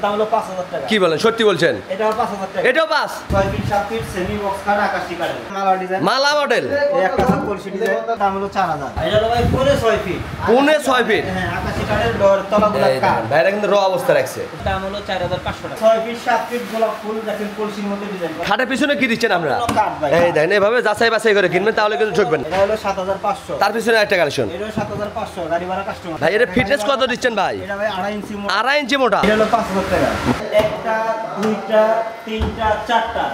দাম হলো 5000 টাকা। কি বলেন, সত্যি বলছেন? এটাও 5000 টাকা। এটাও 5 6 feet 7 feet semi box cut আকাশী কাঠের মালা ডিজাইন, মালা মডেল, এই একটা আছে কলসি ডিজাইন, দাম হলো 4000। এটা হলো ভাই পুনে 6 ফিট, পুনে 6 ফিট, হ্যাঁ আকাশী কাঠের ডোর তলাগুলো কাট, ভাইরা কিন্তু র অবস্থা রাখছে। দাম হলো 4500 টাকা। 6 ফিট 7 ফিট গোলাপ ফুল দেখেন কলসির মধ্যে ডিজাইন করা, খাটের পিছনে কি দিচ্ছেন আমরা? কাট ভাই। এই দেখেন, এভাবে যাচাই বাছাই করে কিনবেন, তাহলে কিন্তু ঠকবেন না। এটা হলো 7500। তার পিছনে একটা কালেকশন এটা 7500 গাড়ি ভাড়া কাস্টমার। ভাই, এর ফিটনেস কত দিচ্ছেন ভাই? এটা ভাই 2.5 ইঞ্চি মোটা। 2.5 ইঞ্চি মোটা। এটা হলো 5000 টাকা। একটা, দুইটা, তিনটা, চারটা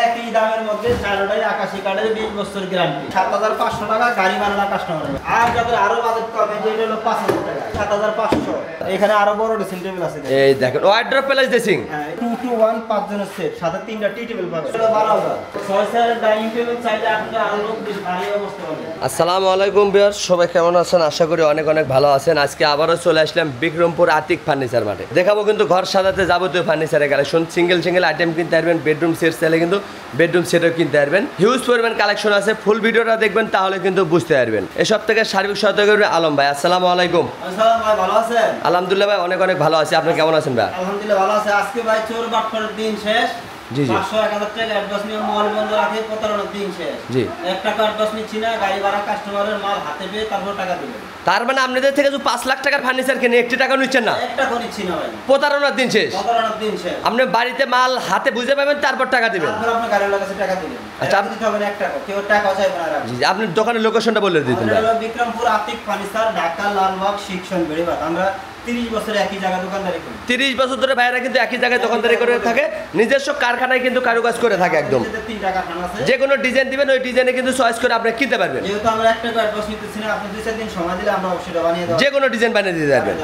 একই দামের মধ্যে চারটাই আকাশী কাঠের 20 বছর গ্যারান্টি। 7500 টাকা গাড়ি ভাড়া কাস্টমার। আর যাদের আরো বাজেট কম, যে এটা হলো 5000 টাকা, 7500। এখানে আরো বড় ড্রেসিং টেবিল আছে। এই দেখেন, ওয়ার্ড্রপ প্লাস ড্রেসিং। হ্যাঁ 2 to 1 5 জনের সেট, সাথে 3টা টি টেবিল পাবেন। এটা 12000। 6 চেয়ারের ডাইনিং টেবিল চাইলে আপনারা আরো লোক বেশ ভারী অবস্থা পাবেন। আসসালামু আলাইকুম ভিউয়ার্স, সবাই কেমন আছেন? আশা করি অনেক অনেক ভালো আছেন। আজকে আবারও চলে আসলাম বিক্রমপুর আতিক ফার্নিচার মাঠে। দেখাবো কিন্তু ঘর সাজাতে যাবতীয় ফার্নিচারের কালেকশন, সিঙ্গেল আইটেম কিনতে পারবেন, বেডরুম সেট চাইলে কিন্তু বেডরুম সেটও কিনতে পারবেন। হিউজ পরিমাণ কালেকশন আছে, ফুল ভিডিওটা দেখবেন তাহলে কিন্তু বুঝতে পারবেন। এসব থেকে সার্বিক সহায়তা করবেন আলম ভাই। আসসালামু আলাইকুম। আসসালাম ভাই, ভালো আছেন? আলহামদুলিল্লাহ ভাই, অনেক অনেক ভালো আছি। আপনি কেমন আছেন ভাই? আলহামদুলিল্লাহ ভালো আছে। আজকে ভাই চোর বাটপারের দিন শেষ। জি জি 500-1000 টাকা অ্যাডভান্স নিয়ে মল বন্ধ রাখে, প্রতারণার দিন শেষ। জি। 1 টাকা অ্যাডভান্স নিচ্ছি না, গাড়ি ভাড়া কাস্টমারের মাল হাতে পেয়ে তারপর টাকা দিবেন। তার মানে আপনাদের থেকে যে 5 লাখ টাকার ফার্নিচার কিনে 1 টাকা নিচ্ছেন না? 1 টাকা নিচ্ছি না ভাই, প্রতারণার দিন শেষ। প্রতারণার দিন শেষ। আপনি বাড়িতে মাল হাতে বুঝে পাবেন, তারপর টাকা দিবেন। তারপর আপনি গাড়িওয়ালার কাছে টাকা দিবেন। আচ্ছা, দিতে হবে না 1 টাকা, কেউ টাকা চাইবে না। জি জি, আপনি দোকানের লোকেশনটা বলে দিতেন ভাই। আমরা হলো বিক্রমপুর আতিক ফার্নিচার, ঢাকা লালবাগ শিক্ষণ বেড়িবাগ। আমরা 30 বছর একই জায়গায় দোকানদারি করি। 30 বছর ধরে ভাইরা কিন্তু একই জায়গায় দোকানদারি করে থাকে, নিজস্ব কারখানায় কিন্তু কারুকাজ করে থাকে একদম। নিজেদের 3 টাকা খান আছে। যে কোনো ডিজাইন দিবেন, ওই ডিজাইনে কিন্তু চয়েস করে আপনি কিনতে পারবেন। যেহেতু আমরা 1 টাকা অ্যাডভান্স নিতেছি না, আপনি 2-4 দিন সময় দিলে আমরা অবশ্যই বানিয়ে দেব। যে কোনো ডিজাইন বানিয়ে দিতে পারবেন।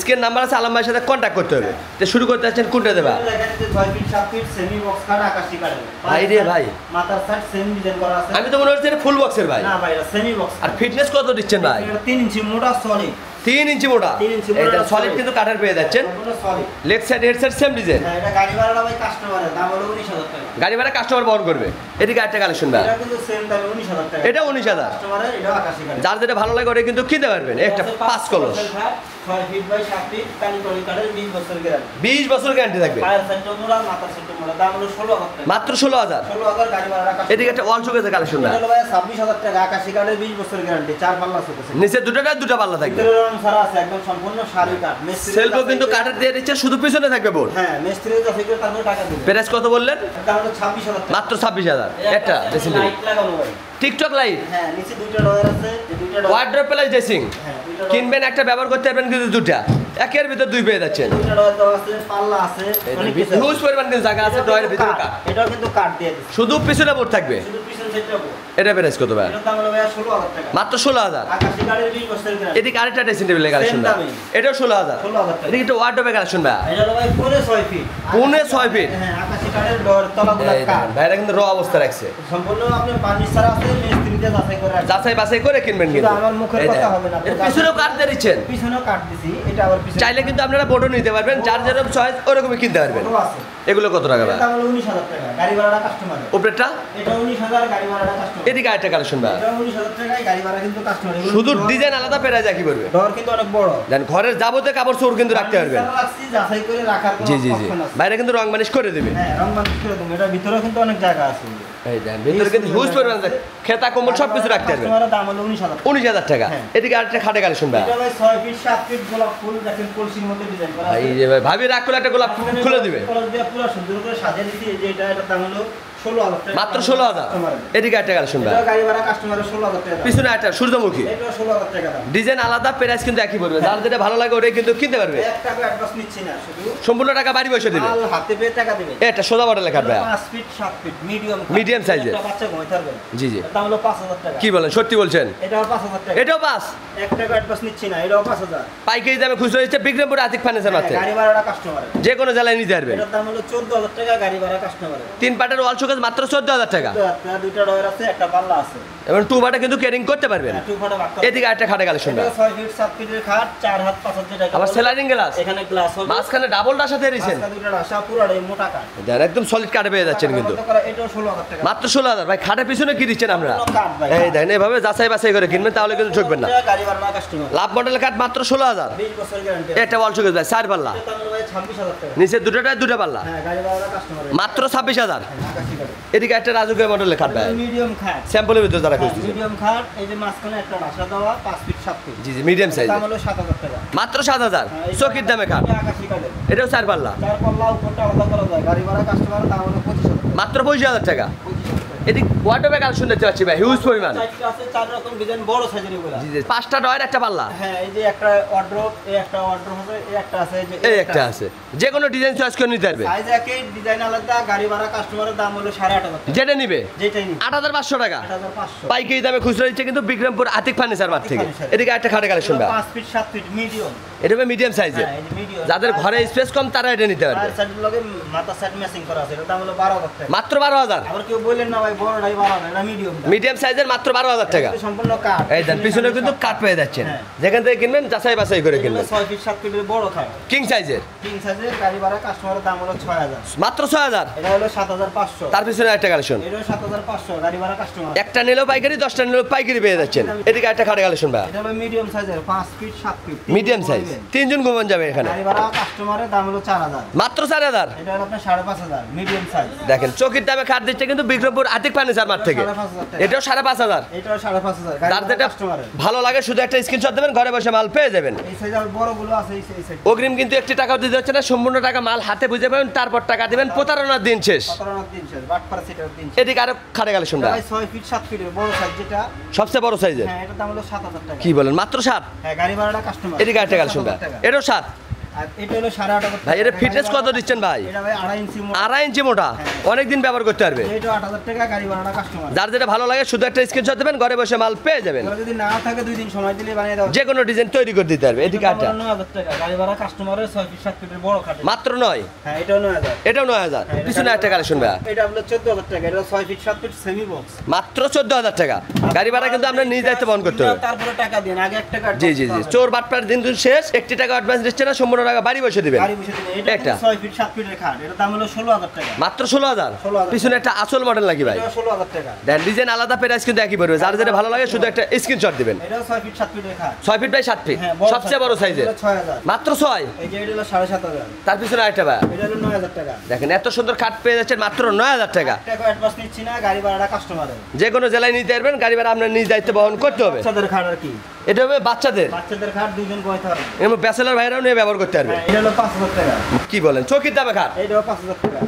স্ক্রিন নাম্বার আছে, আলম ভাইয়ের সাথে কন্ট্যাক্ট করতে হবে। তো শুরু করতে যাচ্ছেন কোনটা দেবা? 6 feet 7 feet semi box cut আকাশী কাঠের। ভাই রে ভাই, মাথার সাইড সেম ডিজাইন করা আছে। আমি তো মনে হচ্ছে ফুল বক্সের ভাই। না ভাই, এটা সেমি বক্স। আর ফিটনেস কত দিচ্ছেন ভাই? এটা 3 ইঞ্চি মোটা সলিড। 3 ইঞ্চি মোটা। 3 ইঞ্চি মোটা এটা সলিড কিন্তু কাঠের পেয়ে যাচ্ছেন। সম্পূর্ণ solid. Leg side head side same design. হ্যাঁ, এটা গাড়ি ভাড়া ভাই কাস্টমারের দাম হলো 19000 টাকা। গাড়ি ভাড়া কাস্টমার বহন করবে। এদিকে একটা কালেকশন ভাই, এটা কিন্তু সেম দাম 19000 টাকা। এটা 19000। কাস্টমারের এটা আকাশী কাঠ। যার যেটা ভালো লাগে ওটা কিন্তু কিনতে পারবেন। একটা 5 কলস 6 ফিট বাই 7 ফিট কানিকড়ি কাঠের 20 বছর গ্যারান্টি। 20 বছর গ্যারান্টি থাকবে। পায়ের সাইড মোড়া, মাথার সাইড মোড়া, দাম হলো 16000 টাকা। মাত্র 16000। 16000 গাড়ি ভাড়া কাস্টমার। এদিকে একটা ওয়াল শোকেসের কালেকশন ভাই, এটা হলো ভাই 26000 টাকা আকাশী কাঠের 20 বছর গ্যারান্টি, 4 পাল্লা শোকেস। নিচে দুটা পাল্লা থাকবে। ভিতরে রং সারা আছে, একদম সম্পূর্ণ শাড়ি কাঠ। সেলফও কিন্তু কাঠের দিয়ে দিচ্ছে, শুধু পিছনে থাকবে বোর্ড। হ্যাঁ, মিস্ত্রি কাছে গিয়ে তারপর টাকা দিবেন। প্রাইস কত বললেন? দাম হলো 26000 টাকা। মাত্র 26000। একটা ড্রেসিং টেবিল, লাইট লাগানো ভাই। টিকটক লাইট, হ্যাঁ, নিচে দুইটা ডয়ার আছে, যে দুইটা ডয়ার। Wardrobe plus dressing. হ্যাঁ, দুইটা ডয়ার। কিনবেন একটা, ব্যবহার করতে পারবেন কিন্তু দুটা, একের ভিতর দুই পেয়ে যাচ্ছেন। দুইটা ডয়ার দেওয়া আছে, পাল্লা আছে, অনেক কিছু আছে। হিউজ পরিমাণ কিন্তু জায়গা আছে, ডয়ের ভিতরে কাঠ। এটাও কিন্তু কাঠ দিয়ে দিচ্ছে। শুধু পিছনে বোর্ড থাকবে। শুধু পিছন সাইডটা বড়। এটা প্রাইস কত ভাই? এটার দাম হলো ভাই 16000 টাকা। মাত্র 16000। আকাশী কাঠের 20 বছর গ্যারান্টি। এদিকে আরেকটা ড্রেসিং টেবিলের কালেকশন ভাই, দামে। এটাও 16000। 16000 টাকা। এদিকে একটা ওয়ার্ড্রপের কালেকশন ভাই, এটা হলো ভাই পুনে 6 ফিট। পুনে 6 ফিট। হ্যাঁ, আকাশী কাঠের ডয়ার তলাগুলো এই কাঠ। দেখেন, ভাইরা কিন্তু র অবস্থা রাখছে। সম্পূর্ণ আপনি ফার্নিচার আছে, মিস্ত্রিতে যাচাই করে রাখবেন। যাচাই বাছাই করে কিনবেন শুধু কিন্তু। আমার মুখের এই কথা দেখেন, হবে না। এর পিছনেও কাঠ দিয়ে দিচ্ছেন। পিছনেও কাঠ দিছি, এটা আবার পিছনে। চাইলে কিন্তু আপনারা বোর্ডও নিতে পারবেন, যার যেরকম চয়েস ওরকমই কিনতে পারবেন। বড় আছে। এগুলো কত টাকা ভাই? এটা হলো 19000 টাকা, গাড়ি ভাড়াটা কাস্টমারের। উপরেরটা? এটা 19000 গাড়ি ভাড়াটা কাস্টমার। এদিকে আরেকটা কালেকশন ভাই, এটা 19000 টাকায় গাড়ি ভাড়া কিন্তু কাস্টমার। শুধু ডিজাইন আলাদা পেরা যায় কি করবে। ডর কিন্তু অনেক বড়। দেন ঘরের যাবতীয় কাপড় চোর কিন্তু রাখতে পারবেন। ফার্নিচার রাখছি, যাচাই করে রাখার কোনো জি জি জি, অপশন আছে। বাইরে কিন্তু রং মানিশ করে দেবে। হ্যাঁ, রং বানিশ করে দেবো। এটার ভিতরেও কিন্তু অনেক জায়গা আছে। এই দেন ভিতরে কিন্তু হিউজ পরিমাণ আছে, খেতা কম্বল সব কিছু রাখতে পারবেন। কাস্টমারের দাম হলো 19000 টাকা। 19000 টাকা। হ্যাঁ। এদিকে আরেকটা খাটে কালেকশন ভাই, এটা ভাই 6 ফিট 7 ফিট গোলাপ ফুল দেখেন কলসির মধ্যে ডিজাইন করা ভাই আছে। এই যে ভাই ভাবি রাখ করে একটা গোলাপ খুলে দিবে। কলস দিয়ে পুরো সুন্দর করে সাজিয়ে দিছি। এই যে এটার দাম হলো 16000 টাকা। মাত্র 16000। এদিকে একটা কালেকশন ভাই, এটা গাড়ি ভাড়া কাস্টমারের 16000 টাকা দাম। পিছনে একটা সূর্যমুখী, এটা 16000 টাকা দাম। ডিজাইন আলাদা, প্রাইস কিন্তু একই পড়বে। যার যেটা ভালো লাগে ওটাই কিন্তু কিনতে পারবে। 1 টাকা অ্যাডভান্স নিচ্ছি না, শুধু সম্পূর্ণ টাকা বাড়ি বসে দিবে। মাল হাতে পেয়ে টাকা দিবে। এটা সোজা মডেলের খাট ভাই, 5 feet 7 feet medium Medium size এর। একটা বাচ্চা ঘুমাইতে পারবে। জি জি। এর দাম হলো 5000 টাকা। কি বলেন, সত্যি বলছেন? এটাও 5000 টাকা। এটাও 5 1 টাকা অ্যাডভান্স নিচ্ছি না, এটাও 5000। পাইকারি দামে খুচরো দিচ্ছে বিক্রমপুর আতিক ফার্নিচার মাত্র। গাড়ি ভাড়াটা কাস্টমারের। যে কোনো জেলায় নিতে পারবেন। এটার দাম হলো 14000 টাকা, গাড়ি ভাড়া কাস্টমারের। 3 পাটের ওয়াল শোকেস গজ মাত্র 14,000 টাকা। দুইটা ডয়ার আছে, একটা পাল্লা আছে এবং 2 বাটা কিন্তু ক্যারিং করতে পারবেন। 2 ফাটা বাক্কা। এদিকে একটা খাটে কালেকশন ভাই, 6 ফিট 7 ফিটের খাট, 4 হাত 5 টাকা। আবার স্লাইডিং গ্লাস, এখানে গ্লাস হবে, মাঝখানে ডাবল ডাসা দিয়েছেন, দুইটা রাশা পুরাটাই মোটা কাঠ। দেন একদম সলিড কাটে পেয়ে যাচ্ছেন কিন্তু এটাও 16,000 টাকা। মাত্র 16,000 ভাই। খাটের পিছনে কি দিচ্ছেন আমরা? কাঠ ভাই। এই দেখেন এভাবে যাচাই বাছাই করে কিনবেন, তাহলে কিন্তু ঠকবেন না। গাড়ি ভাড়া কাস্টমার। লাভ মডেলের কাঠ মাত্র 16,000। 20 বছর গ্যারান্টি। একটা ওয়াল শোকেস ভাই 4 পাল্লা, এটা আমরা ভাই 26,000 টাকা। নিচে দুটোটায় 2টা পাল্লা, হ্যাঁ গাড়ি ভাড়া কাস্টমার। মাত্র 26,000। আকাশী কাঠ। এদিকে একটা রাজুকের মডেলের খাট ভাই, মিডিয়াম খাট। স্যাম্পলের ভিতরে যারা খুঁজছে। মিডিয়াম খাট, এই যে মাঝখানে একটা রাশা দেওয়া 5 ফিট 7 ফিট। জি জি মিডিয়াম সাইজ, দাম হলো 7,000 টাকা। মাত্র 7,000। চকির দামে খাট, আকাশী কাঠের। এটাও 4 পাল্লা, 4 পাল্লা উপরটা আলাদা করা যায়। গাড়ি ভাড়া কাস্টমার দাম হলো 25,000 টাকা। মাত্র 25,000 টাকা। এদিক ওয়ার্ডরোবে কালেকশন দেখতে পাচ্ছি ভাই, হিউজ পরিমাণ। চারটা আছে, 4 রকম ডিজাইন, বড় সাইজের এগুলা। জি জি 5টা ডয়ার একটা পাল্লা। হ্যাঁ এই যে একটা ওয়ার্ড্রপ, এই একটা ওয়ার্ড্রপ হবে, এই একটা আছে, এই যে এই একটা আছে, যে কোনো ডিজাইন চয়েস করে নিতে পারবে। সাইজ একই, ডিজাইন আলাদা। গাড়ি ভাড়া কাস্টমারের দাম হলো 8,500 টাকা। যেটা নিবে যেটাই নিন 8,500 টাকা। 8,500। পাইকারি দামে খুচরা দিচ্ছে কিন্তু বিক্রমপুর আতিক ফার্নিচার মার্ট থেকে। এদিকে একটা খাটে কালেকশন ভাই, 5 ফিট 7 ফিট মিডিয়াম। এটা মিডিয়াম সাইজের, হ্যাঁ এই যে মিডিয়াম। যাদের ঘরে স্পেস কম তারা এটা নিতে পারবে। সাইডের লগে মাথা সেট ম্যাচিং করা আছে, এটার দাম হলো 12,000 টাকা। মাত্র 12,000। আবার কেউ বললেন না ভাই বড়টাই 12,000, এটা মিডিয়াম। মিডিয়াম সাইজের মাত্র 12,000 টাকা। সম্পূর্ণ কাঠ। এই দেন পিছনে কিন্তু কাট পেয়ে যাচ্ছেন, হ্যাঁ। যেখান থেকে কিনবেন যাচাই বাছাই করে কিনবেন। 6 ফিট 7 ফিটের বড় খাট, কিং সাইজের কিং সাইজের। গাড়ি ভাড়া কাস্টমারের দাম হলো 6,000। মাত্র 6,000। এটা হলো 7,500। তার পিছনে একটা কালেকশন, এটাও 7,500। গাড়ি ভাড়া কাস্টমার। একটা নিলেও পাইকারি, 10টা নিলেও পাইকারি পেয়ে যাচ্ছেন। এদিকে একটা খাটে কালেকশন ভাই, এটা হলো মিডিয়াম সাইজের, 5 ফিট 7 ফিট। মিডিয়াম সাইজ, 3 জন ঘুমান যাবে এখানে। গাড়ি ভাড়া কাস্টমারের দাম হলো 4,000। মাত্র 4,000। এটা হলো আপনার 5,500 মিডিয়াম সাইজ। দেখেন চকির দামে খাট দিচ্ছে কিন্তু বিক্রমপুর আতিক ফার্নিচার মার্ট থেকে। 5,500 টাকা। এটাও 5,500। এটাও 5,500। তার গাড়ি যেটা কাস্টমারের। ভালো লাগে শুধু একটা স্ক্রিনশট দেবেন, ঘরে বসে মাল পেয়ে যাবেন। এই সাইজের বড়গুলো আছে, এই সাইজ। অগ্রিম কিন্তু 1 টাকাও দিতে হচ্ছে না, সম্পূর্ণ টাকা মাল হাতে বুঝে পাবেন, তারপর টাকা দিবেন। প্রতারণার দিন শেষ। 17 দিন শেষ, বাটপাড়া সিটার দিন শেষ। এদিকে আরো খাটে কালেকশন ভাই, 6 ফিট 7 ফিটের বড় সাইজ যেটা, সবচেয়ে বড় সাইজের। হ্যাঁ এটার দাম হলো 7,000 টাকা। কি বলেন মাত্র 7? হ্যাঁ গাড়ি ভাড়াটা কাস্টমার। এদিকে একটা কালেকশন ভাই, 7,000 টাকা। এটাও 7। আর এটা হলো 8,500 টাকা। ভাই এর ফিটনেস কত দিচ্ছেন ভাই? এটা ভাই 2.5 ইঞ্চি মোটা। 2.5 ইঞ্চি মোটা, অনেকদিন ব্যবহার করতে পারবে। এটা 8,000 টাকা। গাড়ি ভাড়াটা কাস্টমার। যার যেটা ভালো লাগে শুধু একটা স্ক্রিনশট দেবেন, ঘরে বসে মাল পেয়ে যাবেন। এগুলো যদি না থাকে 2 দিন সময় দিলে বানিয়ে দাও। যে কোনো ডিজাইন তৈরি করে দিতে পারবে। এদিকে একটা 9,000 টাকা। গাড়ি ভাড়া কাস্টমারের 6 ফিট 7 ফিটের বড় খাট। মাত্র 9। হ্যাঁ এটাও 9,000। এটাও 9,000। পিছনে একটা কালেকশন ভাই, এটা হলো 14,000 টাকা। এটা 6 ফিট 7 ফিট সেমি বক্স। মাত্র 14,000 টাকা। গাড়ি ভাড়া কিন্তু আপনার নিজ দায়িত্ব বহন করতে হবে। তারপরে টাকা দেন, আগে 1 টাকা। জি জি জি, চোর বাটপার দিন শেষ। 1 টাকা অ্যাডভান্স দিচ্ছে না, সম্পূর্ণ টাকা বাড়ি বসে দিবেন। গাড়ি বসে দিন। এটা একটা 6 ফিট 7 ফিটের খাট। এটার দাম হলো 16,000 টাকা। মাত্র 16,000। 16,000 পিছনে একটা আসল মডেল নাকি ভাই? এটা 16,000 টাকা। দেন ডিজাইন আলাদা, প্রাইস কিন্তু একই পড়বে। যার যেটা ভালো লাগে শুধু একটা স্ক্রিনশট দিবেন। এটাও 6 ফিট 7 ফিটের খাট। 6 ফিট বাই 7 ফিট, হ্যাঁ বড় সবচেয়ে বড় সাইজের। 6,000। মাত্র 6। এই যে এটা হলো 7,500। তার পিছনে আরেকটা ভাই, এটা হলো 9,000 টাকা। দেখেন এত সুন্দর খাট পেয়ে যাচ্ছেন মাত্র 9,000 টাকা। টাকা অ্যাডভান্স নিচ্ছি না, গাড়ি ভাড়াটা কাস্টমারের। যে কোনো জেলায় নিতে পারবেন, গাড়ি ভাড়া আপনার নিজ দায়িত্ব বহন করতে হবে। বাচ্চাদের খাট আর কি। এটা হবে বাচ্চাদের, বাচ্চাদের খাট 2 জন বইতে পারবে। এবং ব্যাচেলর ভাইরাও নিয়ে ব্যবহার করতে পারবে। হ্যাঁ এটা হলো 5,000 টাকা। কি বলেন চকির দামে খাট? এটাও 5,000 টাকা।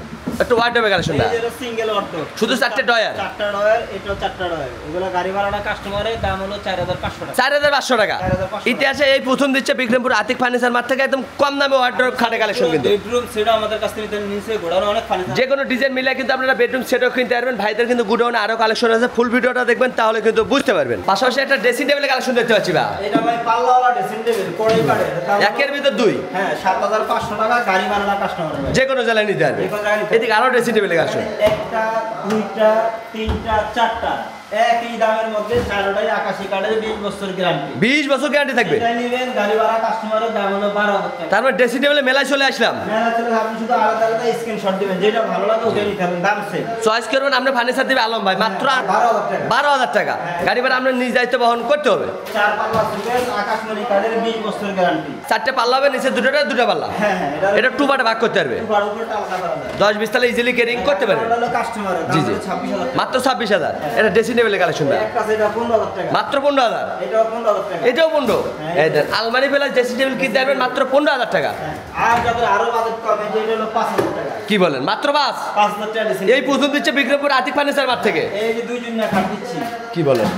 একটু ওয়াইড হবে কালেকশন এই না, যে সিঙ্গেল অটো, শুধু 4টে ডয়ার। 4টা ডয়ার, এটাও 4টা ডয়ার। এগুলো গাড়ি ভাড়াটা কাস্টমারের দাম হলো 4,500 টাকা। 4,500 টাকা। 4,500 ইতিহাসে এই প্রথম দিচ্ছে বিক্রমপুর আতিক ফার্নিচার মার্ট থেকে একদম কম দামে ওয়ার্ডরোব খাটে কালেকশন কিন্তু। বেডরুম সেটা আমাদের কাছ থেকে নিচে গোডাউনে অনেক ফার্নিচার। যে কোনো ডিজাইন মিলে কিন্তু আপনারা বেডরুম সেটও কিনতে পারবেন। ভাইদের কিন্তু গুডাউনে আরো কালেকশন আছে, ফুল ভিডিওটা দেখবেন তাহলে কিন্তু বুঝতে পারবেন। পাশাপাশি একটা ড্রেসিং টেবিলের কালেকশন দেখতে পাচ্ছি ভাই, এটা ভাই পাল্লাওয়ালা ড্রেসিং টেবিল, কড়াই কাঠের। একের ভিতর 2। হ্যাঁ 7,500 টাকা। গাড়ি ভাড়াটা কাস্টমারের। যে কোনো জেলায় নিতে পারবে। যে কোনো জায়গায় নিতে এদিকে আরো ড্রেসিং টেবিলের কালেকশন, 1টা 2টা 3টা 4টা একই দামের মধ্যে, 4টাই আকাশী কাঠের, 20 বছর গ্যারান্টি। 20 বছর গ্যারান্টি থাকবে। এটা নেবেন, গাড়ি ভাড়া কাস্টমারের দাম হলো 12,000 টাকা। তারপর ড্রেসিং টেবিলে মেলায় চলে আসলাম। মেলা চলে আপনি শুধু আলাদা আলাদা স্ক্রিনশট দিবেন, যেটা ভালো লাগে ওটা নিতে হবে। দাম সেম। চয়েস করবেন আপনি, ফার্নিচার দিবে আলম ভাই মাত্র 12,000 টাকা। 12,000 টাকা। গাড়ি ভাড়া আপনার নিজ দায়িত্ব বহন করতে হবে। 4 পাল্লা সুকেস আকাশমণি কাঠের, 20 বছর গ্যারান্টি। 4টে পাল্লা হবে, নিচে 2টা পাল্লা। হ্যাঁ হ্যাঁ এটা 2 পার্টে ভাগ করতে পারবে। উপর উপরটা আলাদা করা যায়। 10-20 তালে ইজিলি ক্যারিং করতে পারবে। এটা হলো কাস্টমারের দাম জি জি, হলো 26,000 টাকা। মাত্র 26,000। এটা ড্রেসিং টেবিলের কালেকশন ভাই, একটা সেটা 15,000 টাকা। মাত্র 15,000। এটাও 15,000 টাকা। এটাও 15। এই দেন আলমারি ফেলার ড্রেসিং টেবিল কিনতে পারবেন মাত্র 15,000 টাকা। আর যাদের আরো বাজেট কম, এটা হলো 5,000 টাকা। কি বলেন মাত্র 5? 5,000 টাকা দিছি। এই প্রথম দিচ্ছে বিক্রমপুর আতিক ফার্নিচার মার্ট থেকে। এই যে 2 জন না খাট দিচ্ছি। কি বলেন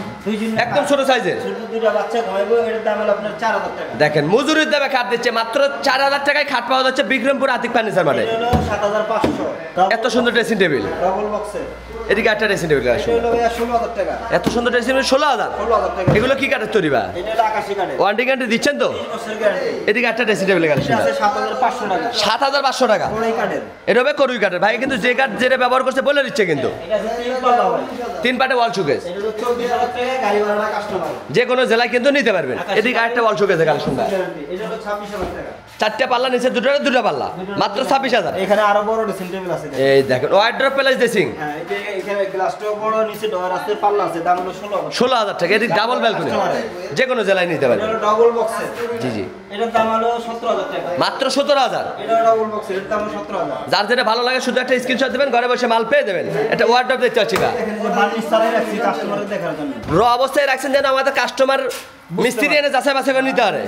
একদম ছোট সাইজের। ছোট দুইটা বাচ্চা ঘুমাইবো, এটার দাম হলো আপনার 4000 টাকা। দেখেন মজুরির দামে খাট দিচ্ছে, মাত্র 4000 টাকায় খাট পাওয়া যাচ্ছে বিক্রমপুর আতিক ফার্নিচার মাঠে। এটা হলো 7500 এত সুন্দর ড্রেসিং টেবিল, ডাবল বক্সের। এদিকে একটা ড্রেসিং টেবিল এটা হলো ভাইয়া 16000 টাকা। এত সুন্দর ড্রেসিং টেবিল 16000। 16000 টাকা। এগুলো কি কাঠের তৈরি বা? এটা হলো আকাশী কাঠের। ওয়ারেন্টি গ্যারান্টি দিচ্ছেন তো? 3 বছরের গ্যারান্টি। এদিকে একটা ড্রেসিং টেবিল এটা কালেকশন আছে 7500 টাকা। 7500 টাকা। কোড়াই কাঠের। এটা হবে করুই কাঠের। ভাই কিন্তু যে কাঠ যেটা ব্যবহার করছে বলে দিচ্ছে কিন্তু। এটা আছে 3 পাল্লা ভাই। 3 পাটে ওয়াল শোকেস। এটা হলো 24000 টাকা, গাড়ি ভাড়া কাস্টমার। যে কোনো জেলায় কিন্তু নিতে পারবেন। এদিকে আরেকটা ওয়াল শোকেসের কালেকশন ভাই। গ্যারান্টি। এটা হলো 26000 টাকা। 4টা পাল্লা নিচে দুটো পাল্লা মাত্র 26000। এখানে আরো বড় ড্রেসিং টেবিল আছে। এই দেখেন ওয়ার্ড্রপ প্লাস ড্রেসিং। হ্যাঁ, এখানে গ্লাসটাও বড়, নিচে ডয়ার আছে, পাল্লা আছে, দাম হলো 16000। 16000 টাকা। এদিকে ডাবল ব্যালকনি, যে কোনো জেলায় নিতে এটা পারবেন। হলো ডাবল বক্সের। জি জি, এটার দাম হলো 17000 টাকা। মাত্র 17000। এটা ডাবল বক্সের, এটার দাম হলো 17000। যার যেটা ভালো লাগে শুধু একটা স্ক্রিনশট দেবেন, ঘরে বসে মাল পেয়ে যাবেন। এটা ওয়ার্ড্রপ দেখতে পাচ্ছি না, এখানে যে বার্নিশ চালাই রাখছি কাস্টমারকে দেখার জন্য। র অবস্থায় রাখছেন যেন আমাদের কাস্টমার মিস্ত্রি এনে যাচাই বাছাই করে নিতে পারে।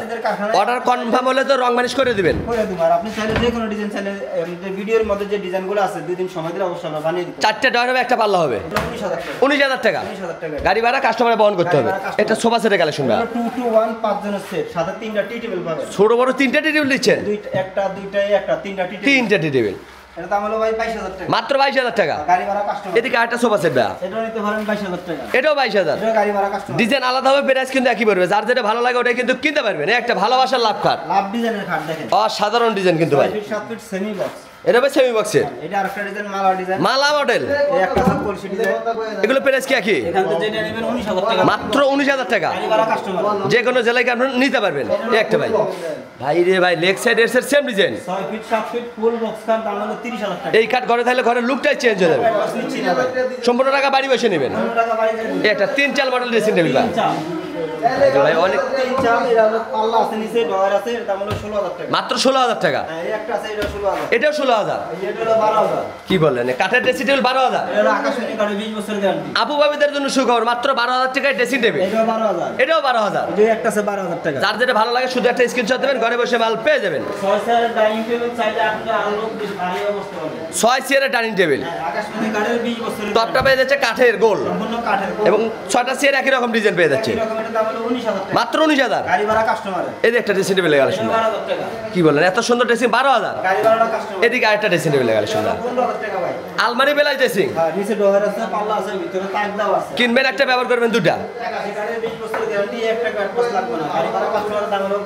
অর্ডার কনফার্ম হলে তো রং মানিশ করে দিবেন। করে দিব। আর আপনি চাইলে যে কোনো ডিজাইন চাইলে আমাদের ভিডিওর মধ্যে যে ডিজাইনগুলো আছে 2 দিন সময় দিলে অবশ্যই আমরা বানিয়ে দিব। 4টা ডয়ার হবে, একটা পাল্লা হবে। 19000 টাকা। 19000 টাকা। 19000 টাকা। গাড়ি ভাড়া কাস্টমারে বহন করতে হবে। এটা সোফা সেটের কালেকশন ভাই। 2 to 1 5 জনের সেট, সাথে 3টা টি টেবিল পাবেন। ছোট বড় 3টা টেবিল দিচ্ছেন? একটা দুইটাই একটা 3টা টি টেবিল। 3টা টেবিল এটা দাম হলো ভাই 22000 টাকা। মাত্র 22000 টাকা। গাড়ি ভাড়া কাস্টমার। এদিকে আরেকটা সোফা সেট ভাই, এটা নিতে পারেন 22000 টাকা। এটাও 22000। এটা গাড়ি ভাড়া কাস্টমার। ডিজাইন আলাদা হবে, প্রাইস কিন্তু একই পড়বে। যার যেটা ভালো লাগে ওটাই কিন্তু কিনতে পারবেন। এই একটা ভালোবাসার লাভ খাট, লাভ ডিজাইনের খাট দেখেন। অসাধারণ ডিজাইন কিন্তু ভাই। 7 ফিট সেমি বক্স। এটা হবে সেমি বক্সের এটা আরেকটা ডিজাইন মালা ডিজাইন। মালা মডেল। এই একটা আছে কলসি ডিজাইন। এগুলো প্রাইস কি একই? এখান থেকে যেটা নেবেন 19000 টাকা। মাত্র 19000 টাকা। গাড়ি ভাড়া কাস্টমার। যে কোনো জেলায় আপনি নিতে পারবেন। এই একটা ভাই, ভাই রে ভাই, লেগ সাইড এর same design. 6 feet 7 feet full box খাট, দাম হলো 30000 টাকা। এই কাঠ ঘরে থাকলে ঘরের লুকটাই চেঞ্জ হয়ে যাবে। বক্স নিচ্ছি না ভাই। সম্পূর্ণ টাকা বাড়ি বসে নেবেন। 15 টাকা বাড়ি দেন। এই একটা 3 মডেল ড্রেসিং টেবিল ভাই। ভাই অনেক 3 এটা হলো পাল্লা আছে, নিচে ডয়ার আছে, এর দাম হলো 16000 টাকা। মাত্র 16000 টাকা। হ্যাঁ, এই একটা আছে, এটা 16000। এটাও 16000। এটা হলো 12000। কি বললেন? কাঠের ড্রেসিং টেবিল 12000। এটা হলো আকাশমণি কাঠের 20 বছর গ্যারান্টি। আপু ভাবিদের জন্য সুখবর, মাত্র 12000 টাকায় ড্রেসিং টেবিল। এটাও 12000। এটাও 12000। এই একটা আছে 12000 টাকা। যার যেটা ভালো লাগে শুধু একটা স্ক্রিনশট দেবেন, ঘরে বসে মাল পেয়ে যাবেন। 6 চেয়ারের ডাইনিং টেবিল চাইলে আপনারা আলো বেশ ভারী অবস্থা পাবেন। 6 চেয়ারের ডাইনিং টেবিল, হ্যাঁ, আকাশমণি কাঠের 20 বছরের টপটা পেয়ে যাচ্ছে কাঠের গোল, সম্পূর্ণ কাঠের এবং 6টা চেয়ার একই রকম ডিজাইন পেয়ে যাচ্ছে। এই রকম এটার দাম হলো 19000 টাকা। মাত্র 19000। গাড়ি ভাড়া কাস্টমারের। এই যে একটা ড্রেসিং টেবিল গেল, 12000 টাকা। কি বললেন? এত সুন্দর ড্রেসিং 12000। গাড়ি ভাড়া কাস্টমার। এদিকে আরেকটা ড্রেসিং টেবিল গেল, 15000 টাকা ভাই। আলমারি বেলায় ড্রেসিং। হ্যাঁ, নিচে ডয়ার আছে, পাল্লা আছে, ভিতরে তাক দেওয়া আছে। কিনবেন একটা, ব্যবহার করবেন দুটা। আকাশী কাঠের 20 বছরের গ্যারান্টি, একটা কাঠ পাস লাগবে না। গাড়ি ভাড়া কাস্টমারের দাম হলো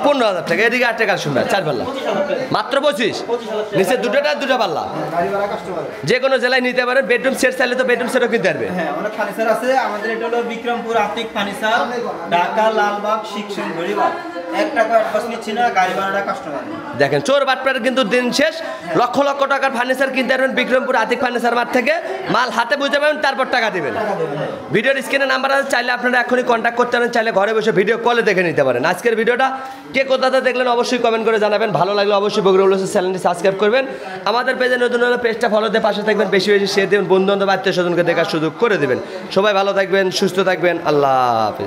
15000 টাকা। এদিকে আরেকটা কাজ শুনবেন, 4 পাল্লা 25000 টাকা। মাত্র 25। 25000 টাকা। নিচে দুটা পাল্লা, গাড়ি ভাড়া কাস্টমারের। যে কোনো জেলায় নিতে পারেন। বেডরুম সেট চাইলে তো বেডরুম সেটও কিনতে পারবে। হ্যাঁ, অনেক ফার্নিচার আছে আমাদের। এটা হলো বিক্রমপুর আতিক ফার্নিচার, ঢাকা লালবাগ শিক্ষণ গড়িবাগ। 1 টাকা অ্যাডভান্স নিচ্ছি না, গাড়ি ভাড়াটা কাস্টমার। দেখেন চোর বাটপার কিন্তু দিন শেষ। লক্ষ লক্ষ টাকার ফার্নিচার কিনতে পারবেন বিক্রমপুর আতিক ফার্নিচার মার্ট থেকে। মাল হাতে বুঝতে পারবেন, তারপর টাকা দিবেন। ভিডিওর স্ক্রিনে নাম্বার আছে, চাইলে আপনারা এখনই কন্ট্যাক্ট করতে পারেন, চাইলে ঘরে বসে ভিডিও কলে দেখে নিতে পারেন। আজকের ভিডিওটা কে কোথাতে দেখলেন অবশ্যই কমেন্ট করে জানাবেন। ভালো লাগলে অবশ্যই বগুড়া উল্লাসের চ্যানেলটি সাবস্ক্রাইব করবেন। আমাদের পেজে নতুন হলে পেজটা ফলো দিয়ে পাশে থাকবেন, বেশি বেশি শেয়ার দেবেন, বন্ধু বান্ধব আত্মীয় স্বজনকে দেখার সুযোগ করে দেবেন। সবাই ভালো থাকবেন, সুস্থ থাকবেন। আল্লাহ হাফেজ।